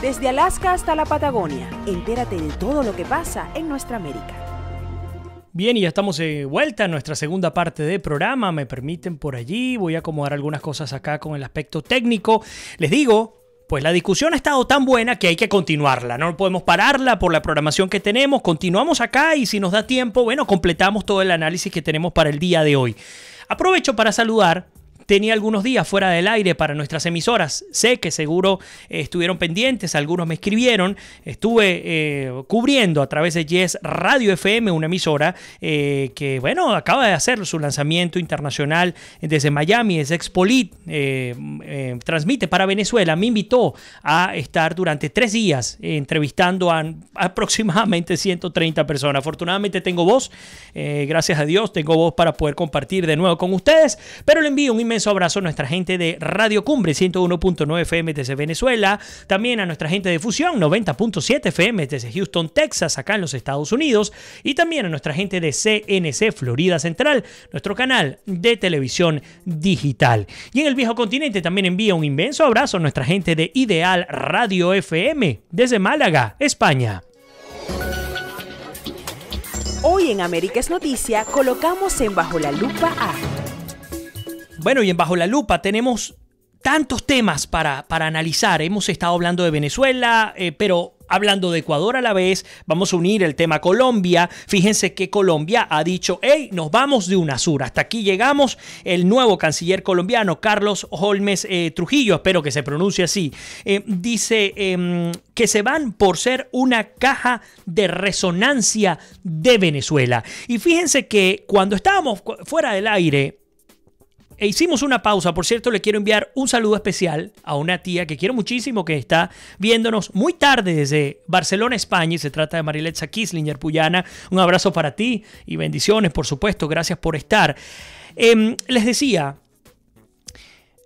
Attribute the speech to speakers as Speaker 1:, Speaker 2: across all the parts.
Speaker 1: Desde Alaska hasta la Patagonia, entérate de todo lo que pasa en nuestra América.
Speaker 2: Bien, y ya estamos de vuelta en nuestra segunda parte del programa. Me permiten por allí, voy a acomodar algunas cosas acá con el aspecto técnico. Les digo, pues la discusión ha estado tan buena que hay que continuarla. No podemos pararla por la programación que tenemos. Continuamos acá y si nos da tiempo, bueno, completamos todo el análisis que tenemos para el día de hoy. Aprovecho para saludar. Tenía algunos días fuera del aire para nuestras emisoras. Sé que seguro estuvieron pendientes, algunos me escribieron. Estuve cubriendo a través de Yes Radio FM, una emisora que, bueno, acaba de hacer su lanzamiento internacional desde Miami, es Expolit. Transmite para Venezuela. Me invitó a estar durante 3 días entrevistando a aproximadamente 130 personas. Afortunadamente tengo voz, gracias a Dios, tengo voz para poder compartir de nuevo con ustedes, pero le envío un inmenso abrazo a nuestra gente de Radio Cumbre 101.9 FM desde Venezuela, también a nuestra gente de Fusión 90.7 FM desde Houston, Texas, acá en los Estados Unidos, y también a nuestra gente de CNC Florida Central, nuestro canal de televisión digital. Y en el viejo continente también envío un inmenso abrazo a nuestra gente de Ideal Radio FM desde Málaga, España.
Speaker 1: Hoy en América es Noticia colocamos en Bajo la Lupa a...
Speaker 2: Bueno, y en Bajo la Lupa tenemos tantos temas para analizar. Hemos estado hablando de Venezuela, pero hablando de Ecuador a la vez. Vamos a unir el tema Colombia. Fíjense que Colombia ha dicho, hey, nos vamos de UNASUR. Hasta aquí llegamos. El nuevo canciller colombiano, Carlos Holmes Trujillo, espero que se pronuncie así, dice que se van por ser una caja de resonancia de Venezuela. Y fíjense que cuando estábamos fuera del aire, hicimos una pausa. Por cierto, le quiero enviar un saludo especial a una tía que quiero muchísimo, que está viéndonos muy tarde desde Barcelona, España, y se trata de Mariletza Kislinger Puyana. Un abrazo para ti y bendiciones, por supuesto. Gracias por estar. Les decía,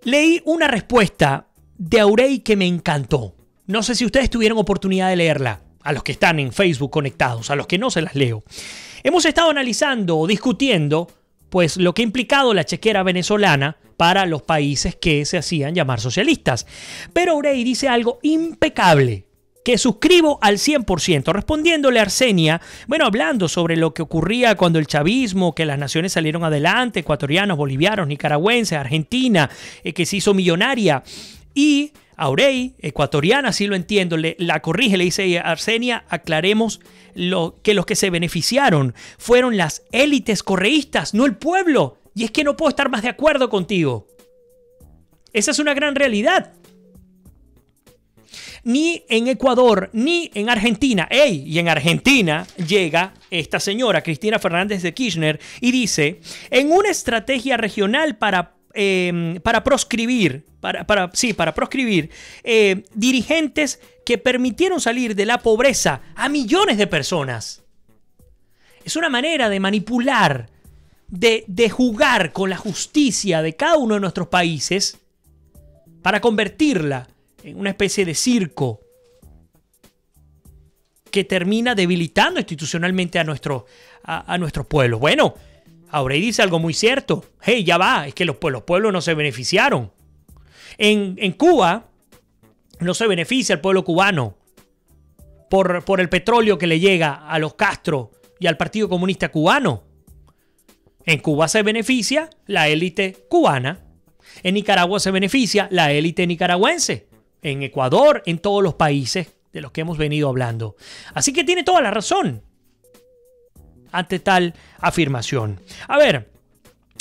Speaker 2: leí una respuesta de Aurey que me encantó. No sé si ustedes tuvieron oportunidad de leerla, a los que están en Facebook conectados, a los que no se las leo. Hemos estado analizando o discutiendo pues lo que ha implicado la chequera venezolana para los países que se hacían llamar socialistas. Pero Aurey dice algo impecable, que suscribo al 100%, respondiéndole a Arsenia, bueno, hablando sobre lo que ocurría cuando el chavismo, que las naciones salieron adelante, ecuatorianos, bolivianos, nicaragüenses, Argentina, que se hizo millonaria, y Aurey, ecuatoriana, sí lo entiendo, la corrige, le dice a Arsenia, aclaremos que los que se beneficiaron fueron las élites correístas, no el pueblo. Y es que no puedo estar más de acuerdo contigo. Esa es una gran realidad. Ni en Ecuador, ni en Argentina. ¡Ey! Y en Argentina llega esta señora, Cristina Fernández de Kirchner, y dice, en una estrategia regional para proscribir dirigentes que permitieron salir de la pobreza a millones de personas. Es una manera de manipular, de jugar con la justicia de cada uno de nuestros países para convertirla en una especie de circo que termina debilitando institucionalmente a nuestros pueblos. Bueno, Aurey dice algo muy cierto. Hey, ya va, es que los pueblos no se beneficiaron. En Cuba no se beneficia el pueblo cubano por el petróleo que le llega a los Castro y al Partido Comunista Cubano. En Cuba se beneficia la élite cubana. En Nicaragua se beneficia la élite nicaragüense. En Ecuador, en todos los países de los que hemos venido hablando. Así que tiene toda la razón ante tal afirmación. A ver,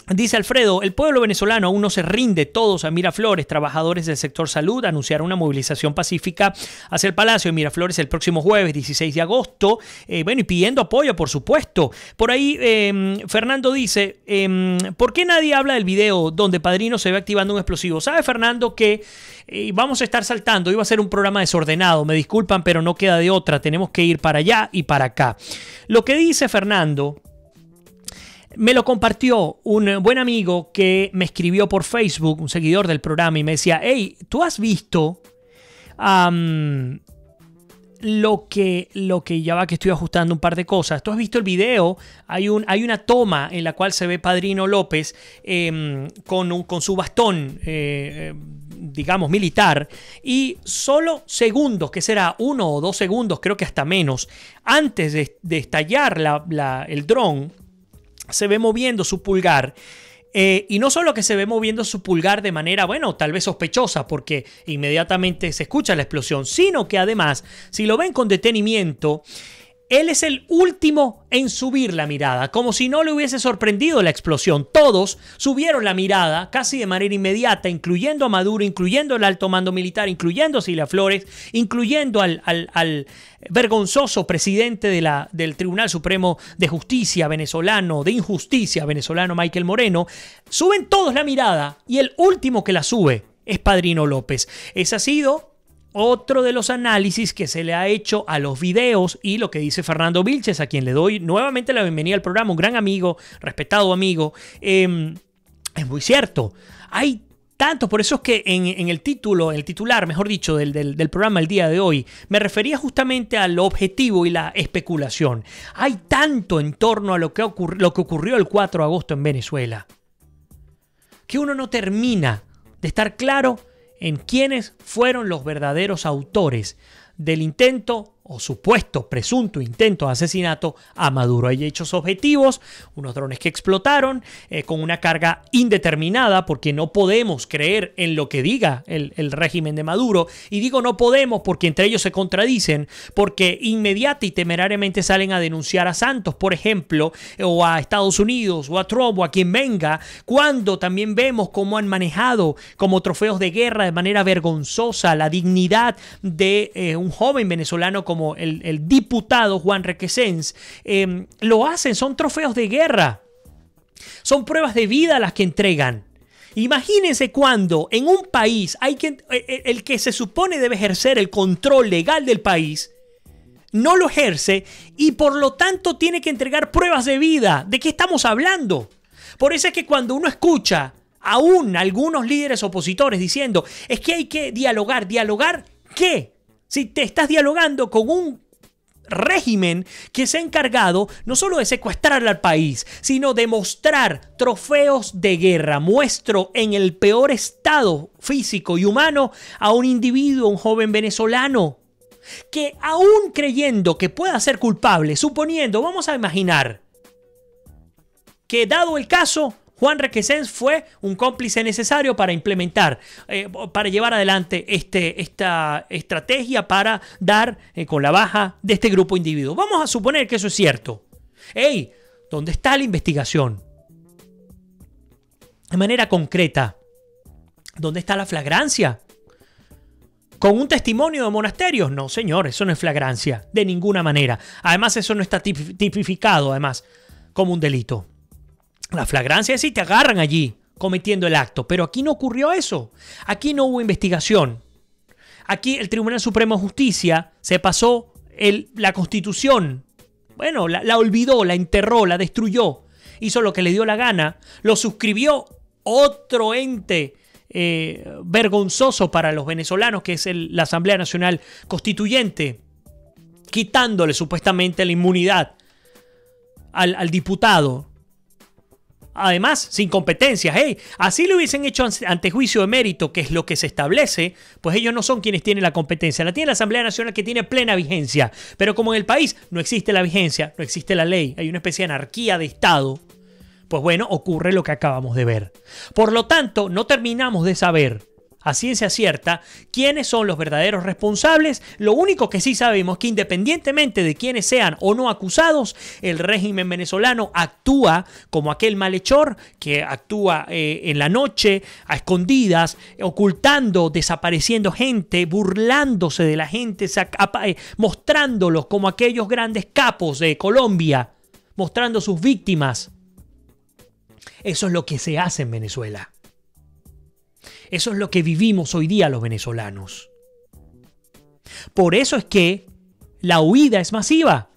Speaker 2: dice Alfredo, el pueblo venezolano aún no se rinde. Todos a Miraflores, trabajadores del sector salud, anunciaron una movilización pacífica hacia el Palacio de Miraflores el próximo jueves 16 de agosto. Bueno, y pidiendo apoyo, por supuesto. Por ahí, Fernando dice, ¿por qué nadie habla del video donde Padrino se ve activando un explosivo? ¿Sabe, Fernando, que vamos a estar saltando? Iba a ser un programa desordenado, me disculpan, pero no queda de otra. Tenemos que ir para allá y para acá. Lo que dice Fernando me lo compartió un buen amigo que me escribió por Facebook, un seguidor del programa, y me decía, hey, ¿tú has visto lo que ya va, que estoy ajustando un par de cosas? ¿Tú has visto el video? Hay una toma en la cual se ve Padrino López con su bastón digamos, militar, y solo segundos, que será 1 o 2 segundos, creo que hasta menos, antes de estallar el dron, se ve moviendo su pulgar. Y no solo que se ve moviendo su pulgar de manera, bueno, tal vez sospechosa, porque inmediatamente se escucha la explosión, sino que además, si lo ven con detenimiento, él es el último en subir la mirada, como si no le hubiese sorprendido la explosión. Todos subieron la mirada casi de manera inmediata, incluyendo a Maduro, incluyendo el alto mando militar, incluyendo a Cilia Flores, incluyendo al vergonzoso presidente del Tribunal Supremo de Justicia venezolano, de Injusticia venezolano, Michael Moreno. Suben todos la mirada y el último que la sube es Padrino López. Ese ha sido otro de los análisis que se le ha hecho a los videos y lo que dice Fernando Vilches, a quien le doy nuevamente la bienvenida al programa, un gran amigo, respetado amigo. Es muy cierto. Hay tanto, por eso es que en el titular, mejor dicho, del programa el día de hoy, me refería justamente al objetivo y la especulación. Hay tanto en torno a lo que ocurrió el 4 de agosto en Venezuela, que uno no termina de estar claro en quiénes fueron los verdaderos autores del intento o supuesto presunto intento de asesinato a Maduro. Hay hechos objetivos, unos drones que explotaron con una carga indeterminada, porque no podemos creer en lo que diga el régimen de Maduro. Y digo no podemos porque entre ellos se contradicen, porque inmediata y temerariamente salen a denunciar a Santos, por ejemplo, o a Estados Unidos, o a Trump, o a quien venga, cuando también vemos cómo han manejado como trofeos de guerra de manera vergonzosa la dignidad de un joven venezolano como el diputado Juan Requesens. Lo hacen, son trofeos de guerra, son pruebas de vida las que entregan. Imagínense cuando en un país hay el que se supone debe ejercer el control legal del país no lo ejerce y por lo tanto tiene que entregar pruebas de vida. ¿De qué estamos hablando? Por eso es que cuando uno escucha aún algunos líderes opositores diciendo es que hay que dialogar, ¿dialogar qué? Si te estás dialogando con un régimen que se ha encargado no solo de secuestrar al país, sino de mostrar trofeos de guerra. Muestro en el peor estado físico y humano a un individuo, un joven venezolano, que aún creyendo que pueda ser culpable, suponiendo, vamos a imaginar, que dado el caso, Juan Requesens fue un cómplice necesario para implementar, para llevar adelante esta estrategia para dar con la baja de este grupo de individuos. Vamos a suponer que eso es cierto. ¡Ey! ¿Dónde está la investigación? De manera concreta, ¿dónde está la flagrancia? ¿Con un testimonio de monasterios? No, señor, eso no es flagrancia, de ninguna manera. Además, eso no está tipificado, además, como un delito. La flagrancia es si te agarran allí cometiendo el acto, pero aquí no ocurrió eso. Aquí no hubo investigación. Aquí el Tribunal Supremo de Justicia se pasó la Constitución. Bueno, la olvidó, la enterró, la destruyó. Hizo lo que le dio la gana. Lo suscribió otro ente vergonzoso para los venezolanos, que es la Asamblea Nacional Constituyente, quitándole supuestamente la inmunidad al diputado. Además, sin competencias. Así lo hubiesen hecho ante juicio de mérito, que es lo que se establece, pues ellos no son quienes tienen la competencia. La tiene la Asamblea Nacional, que tiene plena vigencia. Pero como en el país no existe la vigencia, no existe la ley, hay una especie de anarquía de Estado, pues bueno, ocurre lo que acabamos de ver. Por lo tanto, no terminamos de saber a ciencia cierta quiénes son los verdaderos responsables. Lo único que sí sabemos es que independientemente de quiénes sean o no acusados, el régimen venezolano actúa como aquel malhechor que actúa en la noche, a escondidas, ocultando, desapareciendo gente, burlándose de la gente, mostrándolos como aquellos grandes capos de Colombia, mostrando sus víctimas. Eso es lo que se hace en Venezuela. Eso es lo que vivimos hoy día los venezolanos. Por eso es que la huida es masiva.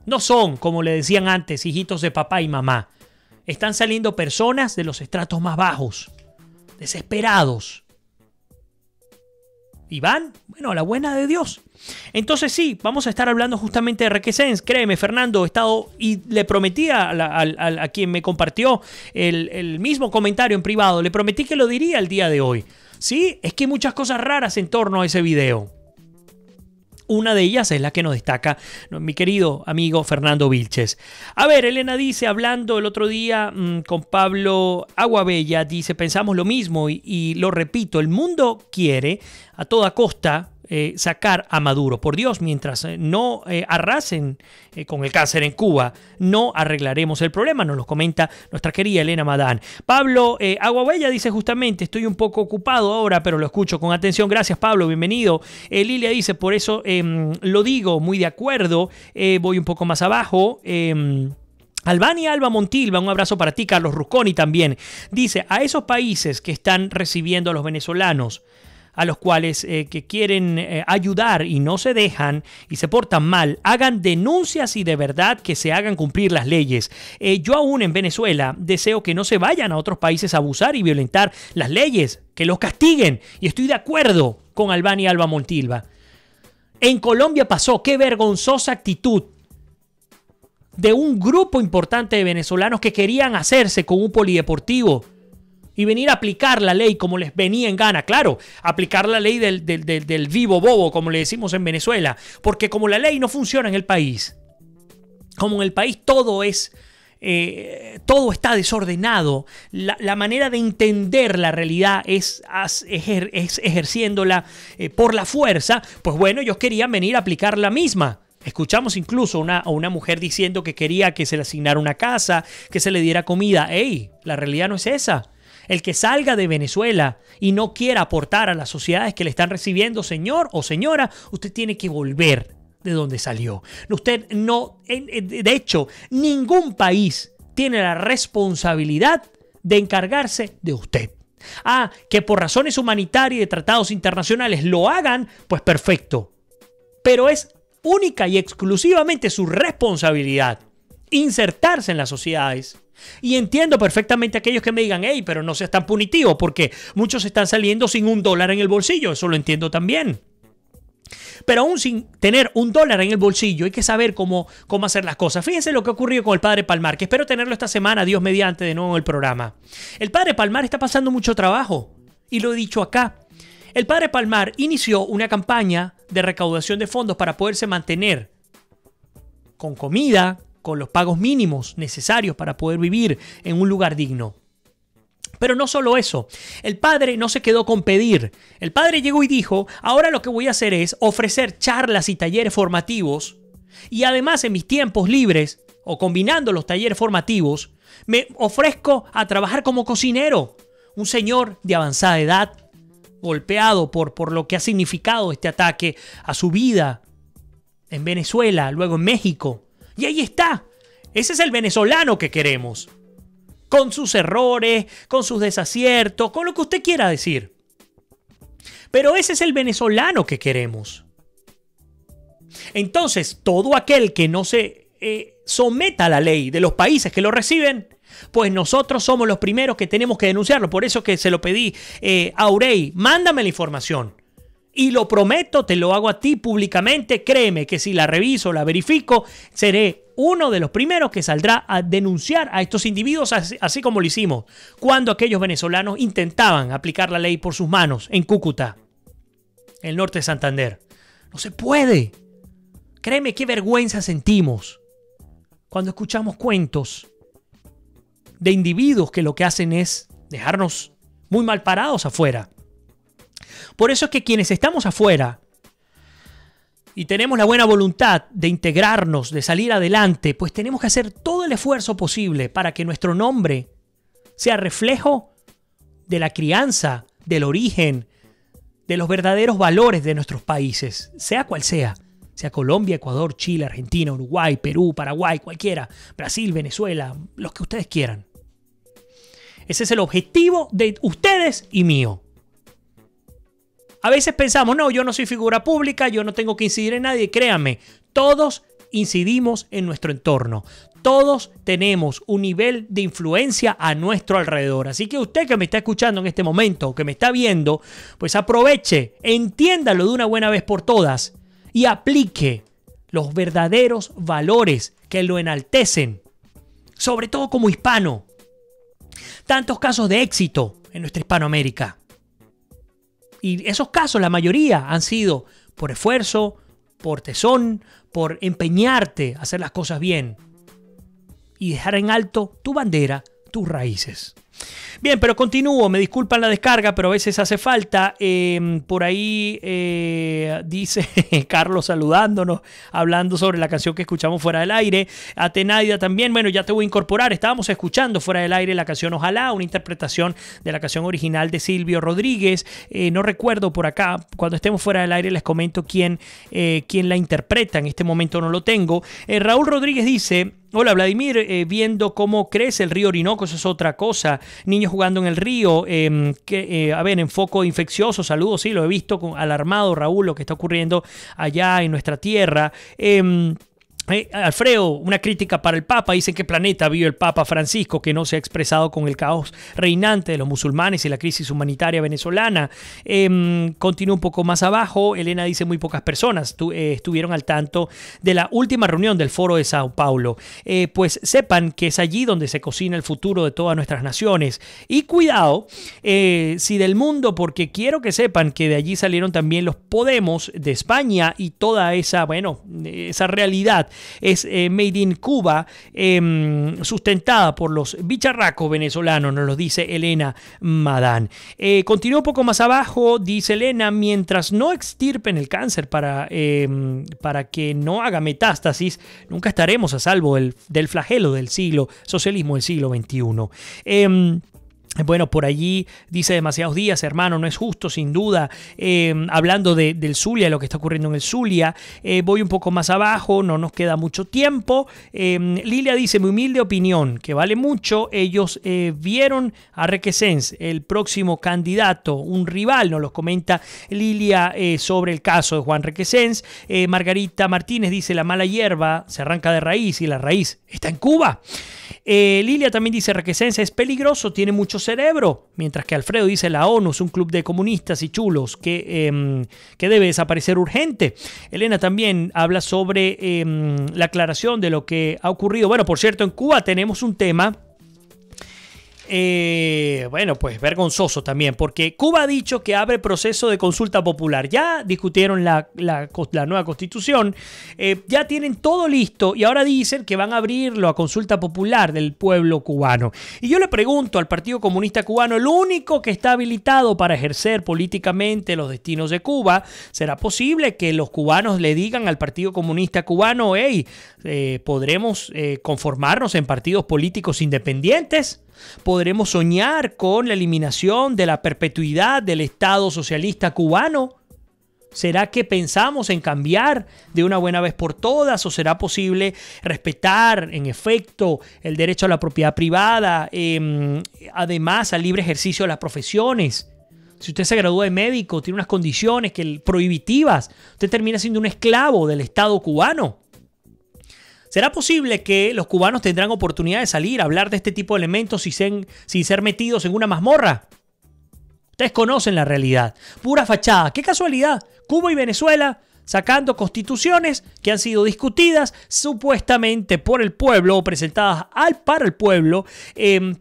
Speaker 2: No son, como le decían antes, hijitos de papá y mamá. Están saliendo personas de los estratos más bajos, desesperados. Y van, bueno, a la buena de Dios. Entonces sí, vamos a estar hablando justamente de Requesens. Créeme, Fernando, he estado y le prometí a quien me compartió el mismo comentario en privado, le prometí que lo diría el día de hoy. Sí, es que hay muchas cosas raras en torno a ese video. Una de ellas es la que nos destaca mi querido amigo Fernando Vilches. A ver, Elena dice, hablando el otro día con Pablo Aguabella, dice, pensamos lo mismo y lo repito, el mundo quiere a toda costa sacar a Maduro. Por Dios, mientras no arrasen con el cáncer en Cuba, no arreglaremos el problema, nos lo comenta nuestra querida Elena Madán. Pablo Aguabella dice justamente, estoy un poco ocupado ahora, pero lo escucho con atención. Gracias, Pablo, bienvenido. Lilia dice, por eso lo digo, muy de acuerdo. Voy un poco más abajo. Albania Alba Montilva, un abrazo para ti. Carlos Rusconi también. Dice, a esos países que están recibiendo a los venezolanos, a los cuales que quieren ayudar y no se dejan y se portan mal, hagan denuncias y de verdad que se hagan cumplir las leyes. Yo aún en Venezuela deseo que no se vayan a otros países a abusar y violentar las leyes, que los castiguen. Y estoy de acuerdo con Albania Alba Montilva. En Colombia pasó, qué vergonzosa actitud de un grupo importante de venezolanos que querían hacerse con un polideportivo y venir a aplicar la ley como les venía en gana. Claro, aplicar la ley del vivo bobo, como le decimos en Venezuela. Porque como la ley no funciona en el país, como en el país todo está desordenado, la manera de entender la realidad es ejerciéndola por la fuerza, pues bueno, ellos querían venir a aplicar la misma. Escuchamos incluso a una mujer diciendo que quería que se le asignara una casa, que se le diera comida. ¡Ey! La realidad no es esa. El que salga de Venezuela y no quiera aportar a las sociedades que le están recibiendo, señor o señora, usted tiene que volver de donde salió. Usted no, de hecho, ningún país tiene la responsabilidad de encargarse de usted. Que por razones humanitarias y de tratados internacionales lo hagan, pues perfecto. Pero es única y exclusivamente su responsabilidad insertarse en las sociedades. Y entiendo perfectamente a aquellos que me digan, hey, pero no seas tan punitivo, porque muchos están saliendo sin $1 en el bolsillo. Eso lo entiendo también. Pero aún sin tener $1 en el bolsillo, hay que saber cómo hacer las cosas. Fíjense lo que ha ocurrido con el padre Palmar, que espero tenerlo esta semana, Dios mediante, de nuevo en el programa. El padre Palmar está pasando mucho trabajo, y lo he dicho acá. El padre Palmar inició una campaña de recaudación de fondos para poderse mantener con comida, con los pagos mínimos necesarios para poder vivir en un lugar digno. Pero no solo eso, el padre no se quedó con pedir. El padre llegó y dijo, ahora lo que voy a hacer es ofrecer charlas y talleres formativos y además en mis tiempos libres, o combinando los talleres formativos, me ofrezco a trabajar como cocinero. Un señor de avanzada edad, golpeado por lo que ha significado este ataque a su vida en Venezuela, luego en México. Y ahí está. Ese es el venezolano que queremos. Con sus errores, con sus desaciertos, con lo que usted quiera decir. Pero ese es el venezolano que queremos. Entonces, todo aquel que no se someta a la ley de los países que lo reciben, pues nosotros somos los primeros que tenemos que denunciarlo. Por eso que se lo pedí a Urey, mándame la información. Y lo prometo, te lo hago a ti públicamente. Créeme que si la reviso, la verifico, seré uno de los primeros que saldrá a denunciar a estos individuos, así como lo hicimos cuando aquellos venezolanos intentaban aplicar la ley por sus manos en Cúcuta, en el norte de Santander. No se puede. Créeme qué vergüenza sentimos cuando escuchamos cuentos de individuos que lo que hacen es dejarnos muy mal parados afuera. Por eso es que quienes estamos afuera y tenemos la buena voluntad de integrarnos, de salir adelante, pues tenemos que hacer todo el esfuerzo posible para que nuestro nombre sea reflejo de la crianza, del origen, de los verdaderos valores de nuestros países, sea cual sea Colombia, Ecuador, Chile, Argentina, Uruguay, Perú, Paraguay, cualquiera, Brasil, Venezuela, los que ustedes quieran. Ese es el objetivo de ustedes y mío. A veces pensamos, no, yo no soy figura pública, yo no tengo que incidir en nadie. Créanme, todos incidimos en nuestro entorno. Todos tenemos un nivel de influencia a nuestro alrededor. Así que usted que me está escuchando en este momento, que me está viendo, pues aproveche, entiéndalo de una buena vez por todas y aplique los verdaderos valores que lo enaltecen, sobre todo como hispano. Tantos casos de éxito en nuestra Hispanoamérica. Y esos casos, la mayoría, han sido por esfuerzo, por tesón, por empeñarte a hacer las cosas bien y dejar en alto tu bandera, tus raíces. Bien, pero continúo, me disculpan la descarga, pero a veces hace falta. Por ahí dice Carlos saludándonos, hablando sobre la canción que escuchamos fuera del aire. Atenaida también, bueno, ya te voy a incorporar. Estábamos escuchando fuera del aire la canción Ojalá, una interpretación de la canción original de Silvio Rodríguez. No recuerdo por acá, cuando estemos fuera del aire les comento quién la interpreta. En este momento no lo tengo. Raúl Rodríguez dice: hola Vladimir, viendo cómo crece el río Orinoco, eso es otra cosa. Niños jugando en el río, a ver, en foco infeccioso, saludos, sí, lo he visto alarmado Raúl, lo que está ocurriendo allá en nuestra tierra. Alfredo, una crítica para el Papa. Dice: ¿en qué planeta vive el Papa Francisco que no se ha expresado con el caos reinante de los musulmanes y la crisis humanitaria venezolana? Continúa un poco más abajo. Elena dice: muy pocas personas estuvieron al tanto de la última reunión del Foro de Sao Paulo. Pues sepan que es allí donde se cocina el futuro de todas nuestras naciones. Y cuidado, si del mundo, porque quiero que sepan que de allí salieron también los Podemos de España y toda esa, bueno, esa realidad es made in Cuba, sustentada por los bicharracos venezolanos, nos lo dice Elena Madán. Continúa un poco más abajo, dice Elena: mientras no extirpen el cáncer para que no haga metástasis, nunca estaremos a salvo del flagelo del socialismo del siglo XXI. Bueno, por allí dice: demasiados días, hermano, no es justo, sin duda. Hablando del Zulia, lo que está ocurriendo en el Zulia. Voy un poco más abajo, no nos queda mucho tiempo. Lilia dice: mi humilde opinión, que vale mucho. Ellos vieron a Requesens, el próximo candidato, un rival, nos lo comenta Lilia sobre el caso de Juan Requesens. Margarita Martínez dice: la mala hierba se arranca de raíz y la raíz está en Cuba. Lilia también dice: Requesens es peligroso, tiene mucho cerebro. Mientras que Alfredo dice: la ONU es un club de comunistas y chulos que debe desaparecer urgente. Elena también habla sobre la aclaración de lo que ha ocurrido. Bueno, por cierto, en Cuba tenemos un tema bueno, pues vergonzoso también, porque Cuba ha dicho que abre proceso de consulta popular. Ya discutieron la nueva constitución, ya tienen todo listo y ahora dicen que van a abrirlo a consulta popular del pueblo cubano. Y yo le pregunto al Partido Comunista Cubano, el único que está habilitado para ejercer políticamente los destinos de Cuba, ¿será posible que los cubanos le digan al Partido Comunista Cubano: hey, podremos conformarnos en partidos políticos independientes? ¿Podremos soñar con la eliminación de la perpetuidad del Estado socialista cubano? ¿Será que pensamos en cambiar de una buena vez por todas? ¿O será posible respetar, en efecto, el derecho a la propiedad privada, además al libre ejercicio de las profesiones? Si usted se graduó de médico, tiene unas condiciones prohibitivas, usted termina siendo un esclavo del Estado cubano. ¿Será posible que los cubanos tendrán oportunidad de salir a hablar de este tipo de elementos sin ser metidos en una mazmorra? Ustedes conocen la realidad. Pura fachada. ¡Qué casualidad! Cuba y Venezuela sacando constituciones que han sido discutidas supuestamente por el pueblo o presentadas para el pueblo,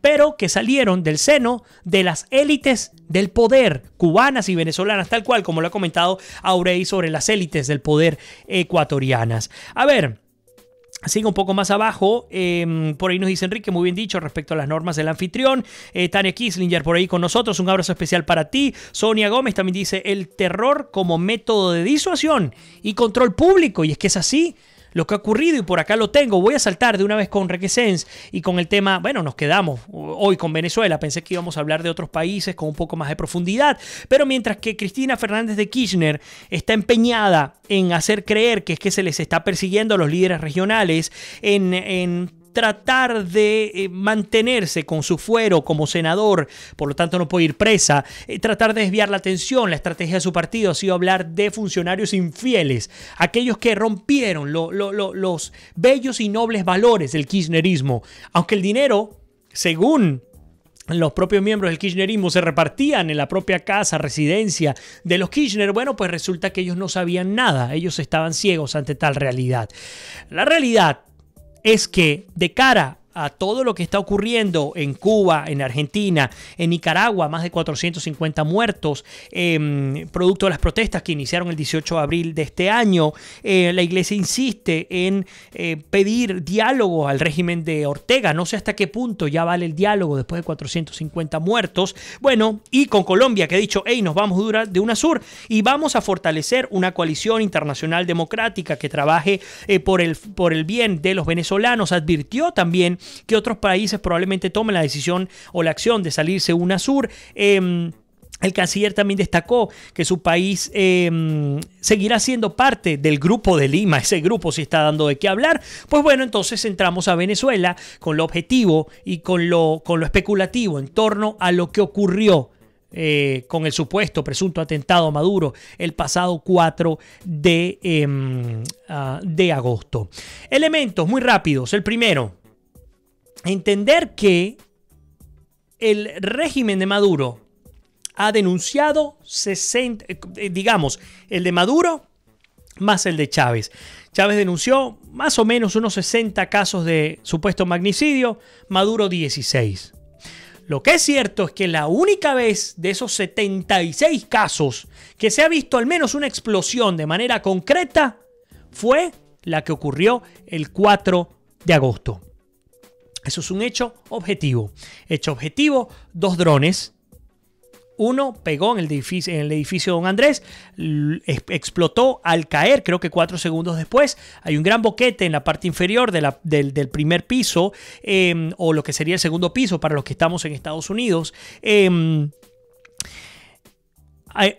Speaker 2: pero que salieron del seno de las élites del poder cubanas y venezolanas, tal cual como lo ha comentado Aurey sobre las élites del poder ecuatorianas. A ver, sigue un poco más abajo, por ahí nos dice Enrique, muy bien dicho respecto a las normas del anfitrión. Tania Kislinger por ahí con nosotros, un abrazo especial para ti. Sonia Gómez también dice: el terror como método de disuasión y control público. Y es que es así lo que ha ocurrido, y por acá lo tengo. Voy a saltar de una vez con Requesens y con el tema, bueno, nos quedamos hoy con Venezuela. Pensé que íbamos a hablar de otros países con un poco más de profundidad, pero mientras que Cristina Fernández de Kirchner está empeñada en hacer creer que es que se les está persiguiendo a los líderes regionales, en tratar de mantenerse con su fuero como senador, por lo tanto no puede ir presa, tratar de desviar la atención. La estrategia de su partido ha sido hablar de funcionarios infieles, aquellos que rompieron los bellos y nobles valores del kirchnerismo, aunque el dinero, según los propios miembros del kirchnerismo, se repartían en la propia casa, residencia de los Kirchner. Bueno, pues resulta que ellos no sabían nada, ellos estaban ciegos ante tal realidad. La realidad es que de cara a todo lo que está ocurriendo en Cuba, en Argentina, en Nicaragua, más de 450 muertos, producto de las protestas que iniciaron el 18 de abril de este año. La iglesia insiste en pedir diálogo al régimen de Ortega. No sé hasta qué punto ya vale el diálogo después de 450 muertos. Bueno, y con Colombia, que ha dicho, hey, nos vamos de UNASUR y vamos a fortalecer una coalición internacional democrática que trabaje por el bien de los venezolanos. Advirtió también que otros países probablemente tomen la decisión o la acción de salirse de UNASUR. El canciller también destacó que su país seguirá siendo parte del Grupo de Lima. Ese grupo sí está dando de qué hablar. Pues bueno, entonces entramos a Venezuela con lo objetivo y con lo especulativo en torno a lo que ocurrió con el supuesto presunto atentado a Maduro el pasado 4 de agosto. Elementos muy rápidos. El primero, entender que el régimen de Maduro ha denunciado 60, digamos, el de Maduro más el de Chávez. Chávez denunció más o menos unos 60 casos de supuesto magnicidio, Maduro 16. Lo que es cierto es que la única vez de esos 76 casos que se ha visto al menos una explosión de manera concreta fue la que ocurrió el 4 de agosto. Eso es un hecho objetivo. Hecho objetivo, 2 drones. Uno pegó en el edificio Don Andrés, explotó al caer, creo que 4 segundos después. Hay un gran boquete en la parte inferior del primer piso, o lo que sería el segundo piso para los que estamos en Estados Unidos.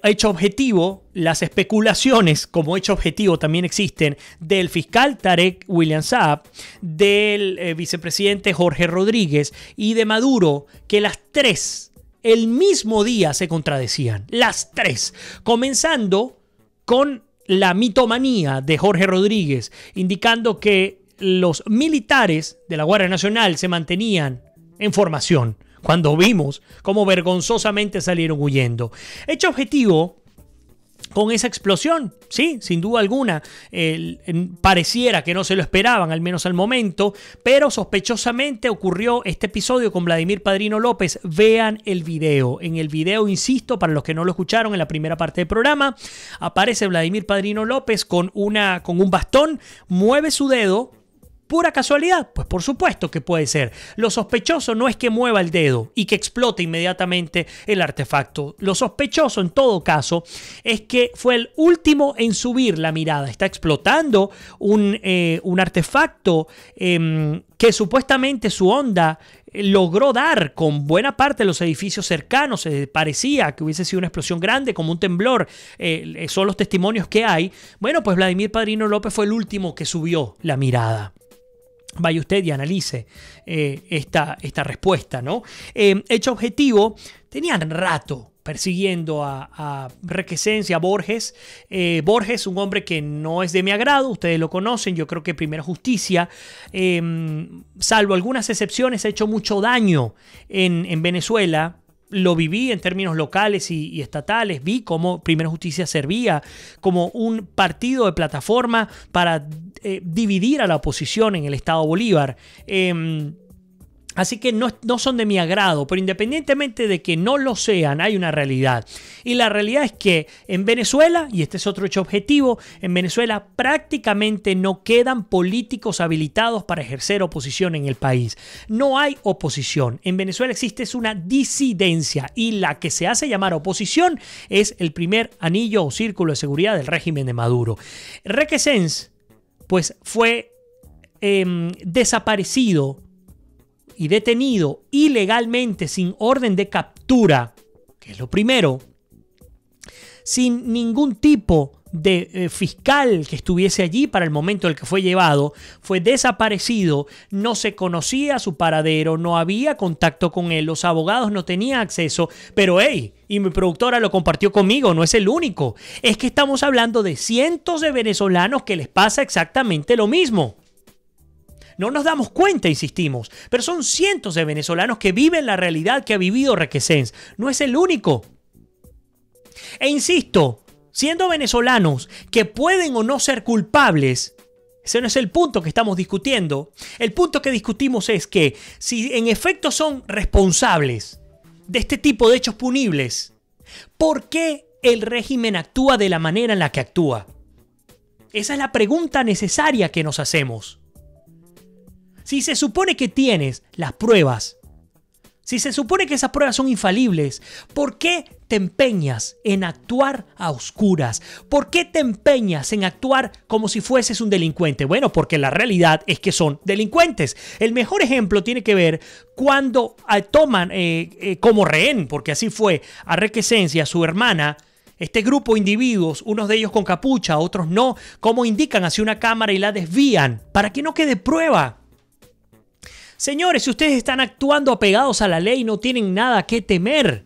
Speaker 2: Hecho objetivo, las especulaciones como hecho objetivo también existen del fiscal Tarek William Saab, del vicepresidente Jorge Rodríguez y de Maduro, que las tres el mismo día se contradecían, las tres, comenzando con la mitomanía de Jorge Rodríguez, indicando que los militares de la Guardia Nacional se mantenían en formación, cuando vimos cómo vergonzosamente salieron huyendo. Hecho objetivo con esa explosión, sí, sin duda alguna, pareciera que no se lo esperaban, al menos al momento, pero sospechosamente ocurrió este episodio con Vladimir Padrino López. Vean el video. En el video, insisto, para los que no lo escucharon en la primera parte del programa, aparece Vladimir Padrino López con un bastón, mueve su dedo. ¿Pura casualidad? Pues por supuesto que puede ser. Lo sospechoso no es que mueva el dedo y que explote inmediatamente el artefacto. Lo sospechoso en todo caso es que fue el último en subir la mirada. Está explotando un artefacto que supuestamente su onda logró dar con buena parte de los edificios cercanos. Parecía que hubiese sido una explosión grande, como un temblor. Son los testimonios que hay. Bueno, pues Vladimir Padrino López fue el último que subió la mirada. Vaya usted y analice esta respuesta, ¿no? Hecho objetivo, tenían rato persiguiendo a Requesens y a Borges. Borges, un hombre que no es de mi agrado, ustedes lo conocen, yo creo que Primera Justicia, salvo algunas excepciones, ha hecho mucho daño en Venezuela. Lo viví en términos locales y estatales, vi cómo Primera Justicia servía como un partido de plataforma para dividir a la oposición en el Estado Bolívar. Así que no son de mi agrado, pero independientemente de que no lo sean, hay una realidad. Y la realidad es que en Venezuela, y este es otro hecho objetivo, en Venezuela prácticamente no quedan políticos habilitados para ejercer oposición en el país. No hay oposición. En Venezuela existe una disidencia y la que se hace llamar oposición es el primer anillo o círculo de seguridad del régimen de Maduro. Requesens, pues fue desaparecido y detenido ilegalmente sin orden de captura, que es lo primero, sin ningún tipo de fiscal que estuviese allí para el momento en el que fue llevado, fue desaparecido, no se conocía su paradero, no había contacto con él, los abogados no tenían acceso, pero hey, y mi productora lo compartió conmigo, no es el único, es que estamos hablando de cientos de venezolanos que les pasa exactamente lo mismo. No nos damos cuenta, insistimos, pero son cientos de venezolanos que viven la realidad que ha vivido Requesens. No es el único. E insisto, siendo venezolanos que pueden o no ser culpables, Ese no es el punto que estamos discutiendo. El punto que discutimos es que si en efecto son responsables de este tipo de hechos punibles, ¿por qué el régimen actúa de la manera en la que actúa? Esa es la pregunta necesaria que nos hacemos. Si se supone que tienes las pruebas, si se supone que esas pruebas son infalibles, ¿por qué te empeñas en actuar a oscuras? ¿Por qué te empeñas en actuar como si fueses un delincuente? Bueno, porque la realidad es que son delincuentes. El mejor ejemplo tiene que ver cuando toman como rehén, porque así fue, a Requesens y a su hermana, este grupo de individuos, unos de ellos con capucha, otros no, como indican hacia una cámara y la desvían para que no quede prueba. Señores, si ustedes están actuando apegados a la ley, no tienen nada que temer.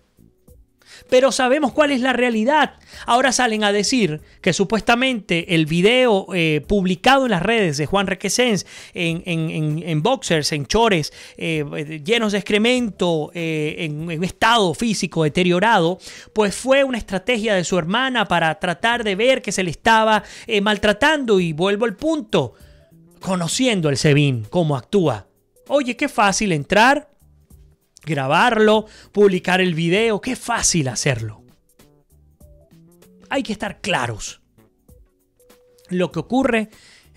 Speaker 2: Pero sabemos cuál es la realidad. Ahora salen a decir que supuestamente el video publicado en las redes de Juan Requesens en boxers, en chores, llenos de excremento, en estado físico deteriorado, pues fue una estrategia de su hermana para tratar de ver que se le estaba maltratando. Y vuelvo al punto, conociendo el SEBIN, cómo actúa. Oye, qué fácil entrar, grabarlo, publicar el video, qué fácil hacerlo. Hay que estar claros. Lo que ocurre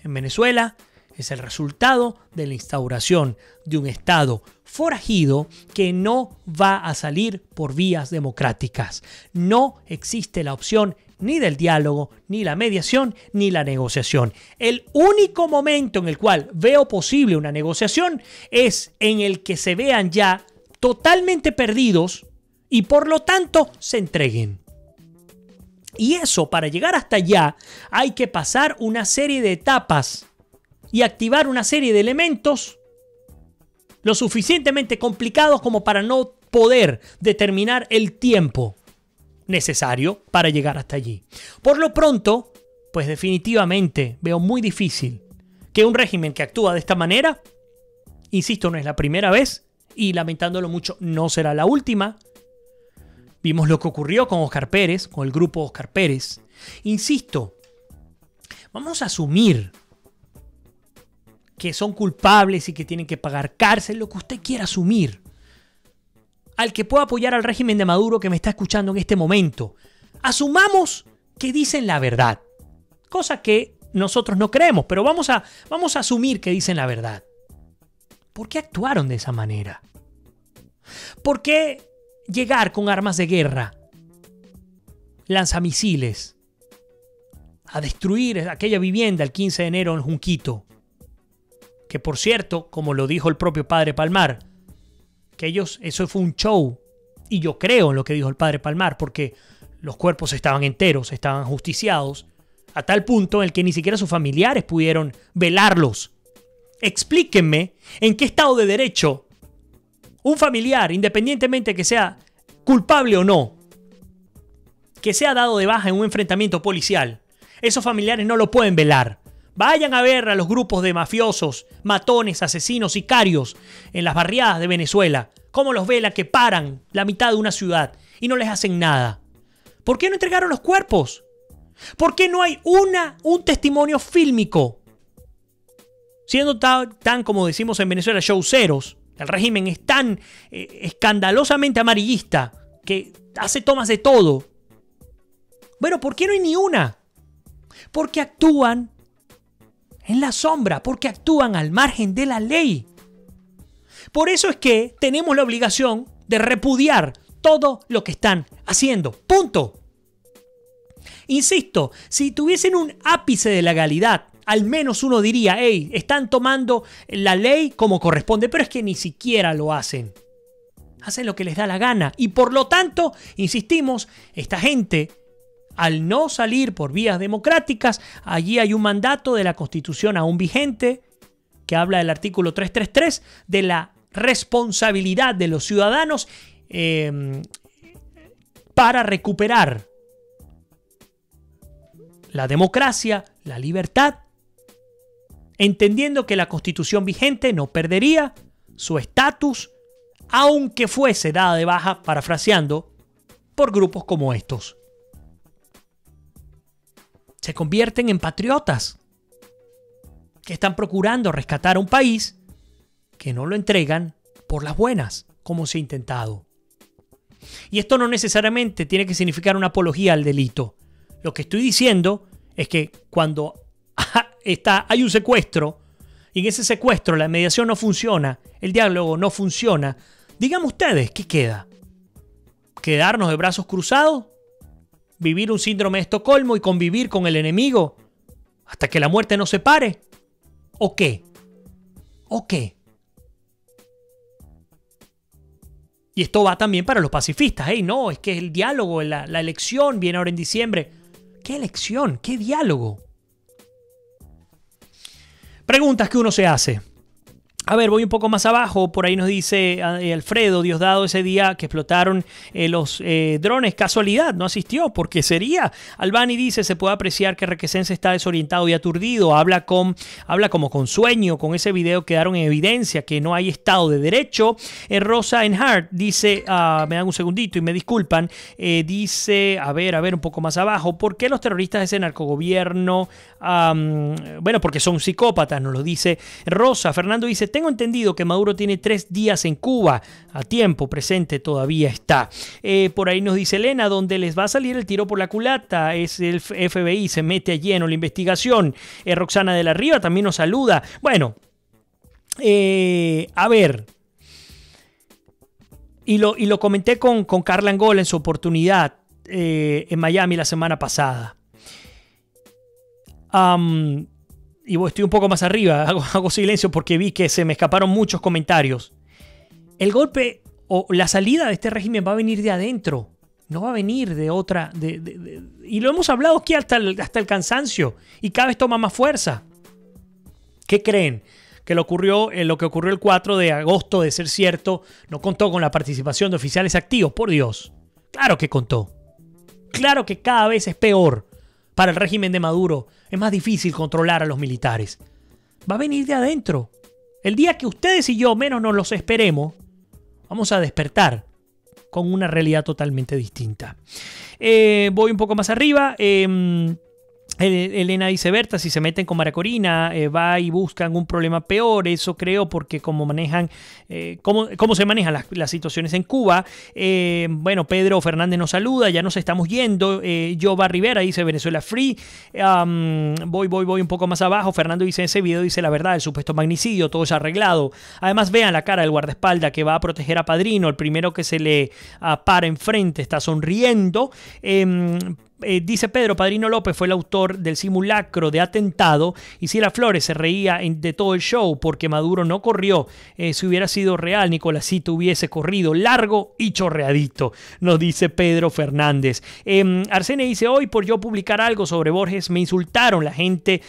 Speaker 2: en Venezuela es el resultado de la instauración de un Estado forajido que no va a salir por vías democráticas. No existe la opción ni del diálogo, ni la mediación, ni la negociación. El único momento en el cual veo posible una negociación es en el que se vean ya totalmente perdidos y por lo tanto se entreguen. Y eso, para llegar hasta allá, hay que pasar una serie de etapas y activar una serie de elementos lo suficientemente complicados como para no poder determinar el tiempo necesario para llegar hasta allí. Por lo pronto, pues definitivamente veo muy difícil que un régimen que actúa de esta manera, insisto, no es la primera vez y lamentándolo mucho no será la última. Vimos lo que ocurrió con Óscar Pérez, con el grupo Óscar Pérez. Insisto, vamos a asumir que son culpables y que tienen que pagar cárcel, lo que usted quiera asumir. Al que pueda apoyar al régimen de Maduro que me está escuchando en este momento, asumamos que dicen la verdad, cosa que nosotros no creemos, pero vamos a asumir que dicen la verdad. ¿Por qué actuaron de esa manera? ¿Por qué llegar con armas de guerra, lanzamisiles, a destruir aquella vivienda el 15 de enero en Junquito? Que por cierto, como lo dijo el propio padre Palmar, que eso fue un show, y yo creo en lo que dijo el padre Palmar, porque los cuerpos estaban enteros, estaban ajusticiados, a tal punto en el que ni siquiera sus familiares pudieron velarlos. Explíquenme en qué estado de derecho un familiar, independientemente que sea culpable o no, que sea dado de baja en un enfrentamiento policial, esos familiares no lo pueden velar. Vayan a ver a los grupos de mafiosos, matones, asesinos, sicarios en las barriadas de Venezuela. Cómo los velan que paran la mitad de una ciudad y no les hacen nada. ¿Por qué no entregaron los cuerpos? ¿Por qué no hay un testimonio fílmico? Siendo tan, como decimos en Venezuela, showceros, el régimen es tan escandalosamente amarillista que hace tomas de todo. Bueno, ¿por qué no hay ni una? Porque actúan en la sombra, porque actúan al margen de la ley. Por eso es que tenemos la obligación de repudiar todo lo que están haciendo. Punto. Insisto, si tuviesen un ápice de legalidad, al menos uno diría, hey, están tomando la ley como corresponde, pero es que ni siquiera lo hacen. Hacen lo que les da la gana y por lo tanto, insistimos, esta gente, al no salir por vías democráticas, allí hay un mandato de la Constitución aún vigente que habla del artículo 333 de la responsabilidad de los ciudadanos para recuperar la democracia, la libertad, entendiendo que la Constitución vigente no perdería su estatus, aunque fuese dada de baja, parafraseando, por grupos como estos. Se convierten en patriotas. que están procurando rescatar a un país que no lo entregan por las buenas, como se ha intentado. Y esto no necesariamente tiene que significar una apología al delito. Lo que estoy diciendo es que cuando hay un secuestro y en ese secuestro la mediación no funciona, el diálogo no funciona, díganme ustedes, ¿qué queda? ¿Quedarnos de brazos cruzados? ¿Vivir un síndrome de Estocolmo y convivir con el enemigo hasta que la muerte nos separe? ¿O qué? ¿O qué? Y esto va también para los pacifistas. Hey, no, es que el diálogo, la elección viene ahora en diciembre. ¿Qué elección? ¿Qué diálogo? Preguntas que uno se hace. A ver, voy un poco más abajo. Por ahí nos dice Alfredo, Diosdado, ese día que explotaron los drones. Casualidad, no asistió, porque sería. Albani dice, se puede apreciar que Requesens está desorientado y aturdido. Habla como con sueño. Con ese video quedaron en evidencia que no hay Estado de Derecho. Rosa Enhart dice, me dan un segundito y me disculpan. Dice, a ver, un poco más abajo. ¿Por qué los terroristas de ese narcogobierno? Bueno, porque son psicópatas, nos lo dice Rosa. Fernando dice, tengo entendido que Maduro tiene 3 días en Cuba. A tiempo presente todavía está. Por ahí nos dice Elena, donde les va a salir el tiro por la culata es el FBI, se mete a lleno la investigación. Roxana de la Riva también nos saluda. Bueno, a ver. Y lo comenté con Carla Angola en su oportunidad en Miami la semana pasada. Y estoy un poco más arriba, hago silencio porque vi que se me escaparon muchos comentarios. El golpe o la salida de este régimen va a venir de adentro, no va a venir de otra. Y lo hemos hablado aquí hasta el cansancio y cada vez toma más fuerza. ¿Qué creen? Que lo que ocurrió el 4 de agosto, de ser cierto, no contó con la participación de oficiales activos, por Dios. Claro que contó. Claro que cada vez es peor. Para el régimen de Maduro es más difícil controlar a los militares. Va a venir de adentro. El día que ustedes y yo menos nos los esperemos, vamos a despertar con una realidad totalmente distinta. Voy un poco más arriba. Elena dice, Berta, si se meten con María Corina, va y buscan un problema peor. Eso creo porque cómo se manejan las situaciones en Cuba. Bueno, Pedro Fernández nos saluda, ya nos estamos yendo. Jova Rivera dice Venezuela Free. Voy un poco más abajo. Fernando dice, ese video dice la verdad, el supuesto magnicidio, todo es arreglado. Además, vean la cara del guardaespaldas que va a proteger a Padrino. El primero que se le para enfrente está sonriendo. Dice Pedro, Padrino López fue el autor del simulacro de atentado y Ciela Flores se reía de todo el show porque Maduro no corrió. Si hubiera sido real, Nicolásito hubiese corrido largo y chorreadito, nos dice Pedro Fernández. Arsene dice, hoy por yo publicar algo sobre Borges me insultaron. La gente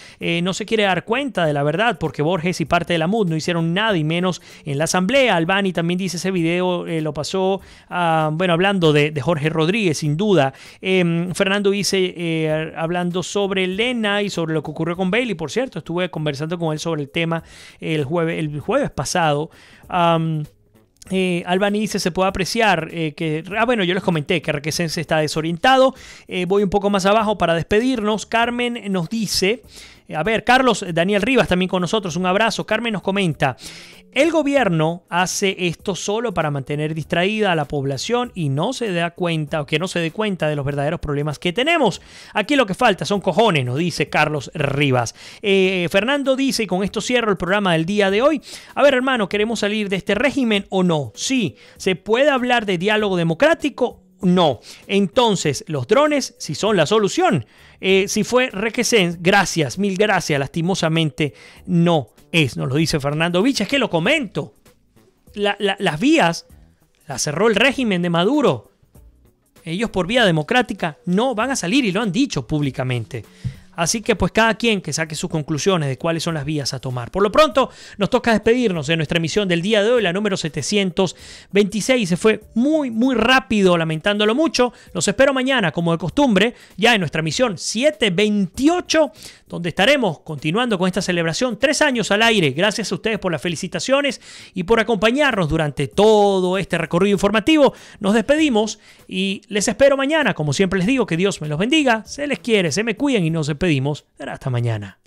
Speaker 2: no se quiere dar cuenta de la verdad porque Borges y parte de la MUD no hicieron nada y menos en la asamblea. Albani también dice, ese video lo pasó, hablando de Jorge Rodríguez, sin duda. Fernando dice, hablando sobre Elena y sobre lo que ocurrió con Bailey, por cierto, estuve conversando con él sobre el tema el jueves pasado. Albani dice, se puede apreciar yo les comenté que Requesens está desorientado. Voy un poco más abajo para despedirnos. Carmen nos dice, Carlos Daniel Rivas también con nosotros, un abrazo. Carmen nos comenta, el gobierno hace esto solo para mantener distraída a la población y no se da cuenta o que no se dé cuenta de los verdaderos problemas que tenemos. Aquí lo que falta son cojones, nos dice Carlos Rivas. Fernando dice, y con esto cierro el programa del día de hoy, hermano, ¿queremos salir de este régimen o no? Sí. ¿Se puede hablar de diálogo democrático? No. Entonces, los drones sí son la solución. Si fue Requesens, gracias, mil gracias. Lastimosamente no es, nos lo dice Fernando Vich. Es que lo comento. Las vías las cerró el régimen de Maduro. Ellos por vía democrática no van a salir y lo han dicho públicamente. Así que pues cada quien que saque sus conclusiones de cuáles son las vías a tomar. Por lo pronto nos toca despedirnos de nuestra emisión del día de hoy, la número 726. Se fue muy muy rápido, lamentándolo mucho. Los espero mañana como de costumbre, ya en nuestra emisión 728, donde estaremos continuando con esta celebración. 3 años al aire. Gracias a ustedes por las felicitaciones y por acompañarnos durante todo este recorrido informativo. Nos despedimos y les espero mañana. Como siempre les digo, que Dios me los bendiga. Se les quiere, se me cuidan y nos despedimos. Hasta mañana.